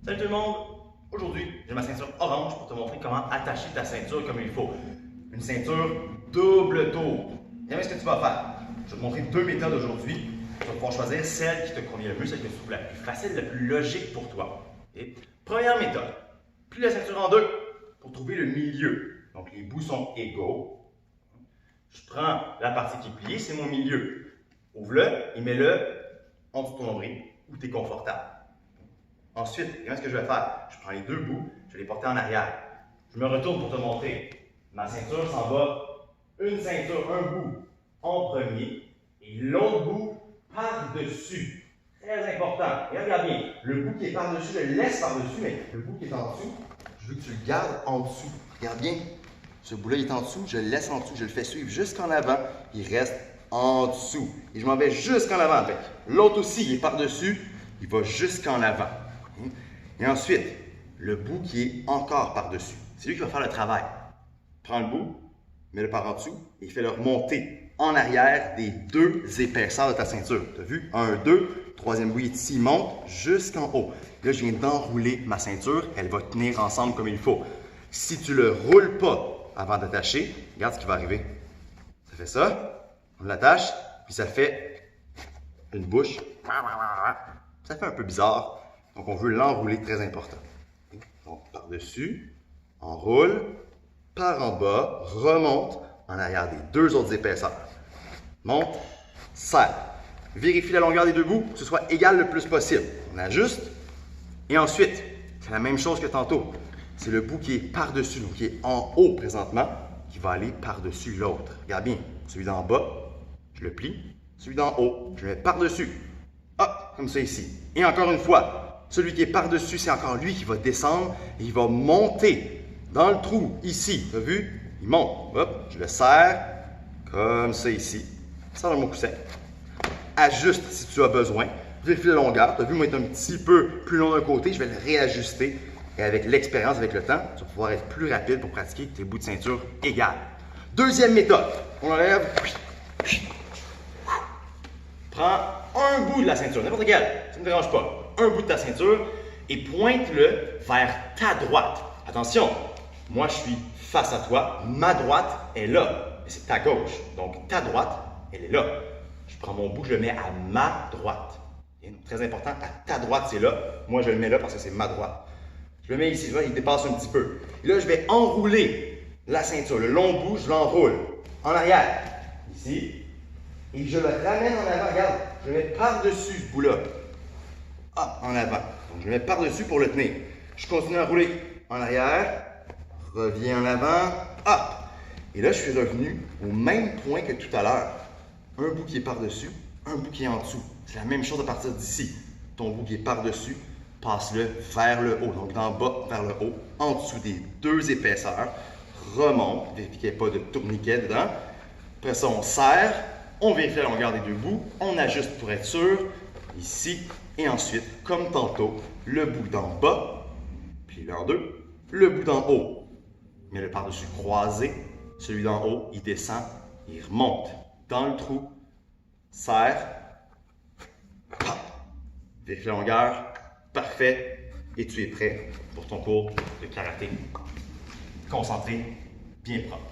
Salut tout le monde! Aujourd'hui, j'ai ma ceinture orange pour te montrer comment attacher ta ceinture comme il faut. Une ceinture double tour. Viens, ce que tu vas faire. Je vais te montrer deux méthodes aujourd'hui. Tu vas pouvoir choisir celle qui te convient le mieux, celle que tu trouves la plus facile, la plus logique pour toi. Et première méthode, plie la ceinture en deux pour trouver le milieu. Donc les bouts sont égaux. Je prends la partie qui est pliée, c'est mon milieu. Ouvre-le et mets-le en dessous de ton nombril où tu es confortable. Ensuite, ce que je vais faire, je prends les deux bouts, je vais les porter en arrière. Je me retourne pour te montrer. Ma ceinture s'en va, une ceinture, un bout en premier et l'autre bout par-dessus. Très important. Et regarde bien, le bout qui est par-dessus, je le laisse par-dessus, mais le bout qui est en dessous, je veux que tu le gardes en dessous. Regarde bien, ce bout-là il est en dessous, je le laisse en dessous, je le fais suivre jusqu'en avant, il reste en dessous. Et je m'en vais jusqu'en avant avec. L'autre aussi, il est par-dessus, il va jusqu'en avant. Et ensuite, le bout qui est encore par-dessus. C'est lui qui va faire le travail. Prends le bout, mets-le par en dessous et fais-le remonter en arrière des deux épaisseurs de ta ceinture. Tu as vu? 1, 2, troisième bout est ici, il monte jusqu'en haut. Là, je viens d'enrouler ma ceinture, elle va tenir ensemble comme il faut. Si tu ne le roules pas avant d'attacher, regarde ce qui va arriver. Ça fait ça, on l'attache, puis ça fait une bouche. Ça fait un peu bizarre. Donc, on veut l'enrouler, très important. Donc, par-dessus, enroule, par en bas, remonte en arrière des deux autres épaisseurs. Monte, serre. Vérifie la longueur des deux bouts, que ce soit égal le plus possible. On ajuste. Et ensuite, c'est la même chose que tantôt. C'est le bout qui est par-dessus, donc qui est en haut présentement, qui va aller par-dessus l'autre. Regarde bien, celui d'en bas, je le plie. Celui d'en haut, je le mets par-dessus. Hop, comme ça ici. Et encore une fois, celui qui est par-dessus, c'est encore lui qui va descendre et il va monter dans le trou, ici. Tu as vu? Il monte. Hop, je le serre comme ça ici. Ça dans mon coussin. Ajuste si tu as besoin. Vérifie la longueur. Tu as vu, moi, il est un petit peu plus long d'un côté. Je vais le réajuster. Et avec l'expérience, avec le temps, tu vas pouvoir être plus rapide pour pratiquer tes bouts de ceinture égales. Deuxième méthode. On enlève. Prends un bout de la ceinture, n'importe quel, ça ne me dérange pas. Un bout de ta ceinture et pointe-le vers ta droite. Attention, moi je suis face à toi, ma droite est là, et c'est ta gauche. Donc ta droite, elle est là. Je prends mon bout, je le mets à ma droite. Et donc, très important, à ta droite c'est là. Moi je le mets là parce que c'est ma droite. Je le mets ici, tu vois, il dépasse un petit peu. Et là je vais enrouler la ceinture, le long bout, je l'enroule en arrière, ici. Et je le ramène en avant, regarde, je le mets par-dessus ce bout-là. Ah, en avant. Donc, je le mets par-dessus pour le tenir. Je continue à rouler en arrière, reviens en avant, hop. Et là, je suis revenu au même point que tout à l'heure. Un bout qui est par-dessus, un bout qui est en dessous. C'est la même chose à partir d'ici. Ton bout qui est par-dessus, passe-le vers le haut. Donc, d'en bas vers le haut, en dessous des deux épaisseurs. Remonte, vérifie qu'il n'y ait pas de tourniquet dedans. Après ça, on serre. On vérifie la longueur des deux bouts, on ajuste pour être sûr, ici, et ensuite, comme tantôt, le bout d'en bas, puis en deux, le bout d'en haut. Mais le par-dessus croisé, celui d'en haut, il descend, il remonte dans le trou, serre, hop, vérifie la longueur, parfait, et tu es prêt pour ton cours de karaté. Concentré, bien propre.